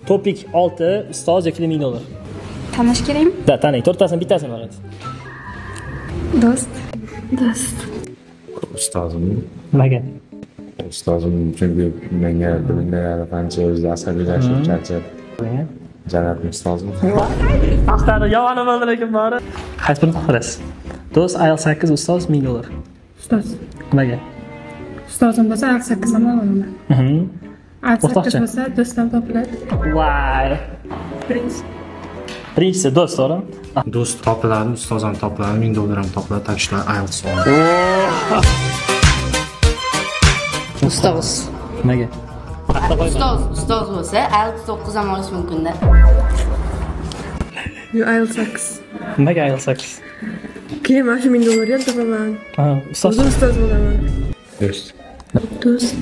Topik 6, ustoz yoki $1000. Tanish kerakmi? Da, tanang. To'rttasini bittasini olasiz. Do'st. Do'st. Ustozim. Nimaga? Ustozim chunki menga bilimlar qancha o'zida asabiylashib charchab. Jannat ustozim. Paxtani yovani bo'ldi lekin bari. Qaysi birini xohlaysiz? Do'st ayol 8, ustoz $1000. Ustoz. Nimaga? Ustozim bo'lsa ayol 8 ham olaman. Ayol 8 bo'lsa do'stim topiladi. Voy. Birinchisi do'st, to'g'rimi? Do'st topiladi, ustoz ham topiladi, $1000 ham topiladi, tak shular ayol soni. Ustoz. Nimaga? Ustoz bo'lsa ayol 9 ham olish mumkin-da. Yo ayol 8. Nimaga ayol 8? Keyin mana shu $1000 ham topaman. Ha, ustoz. Ustoz bo'laman. Do'st. Do'st.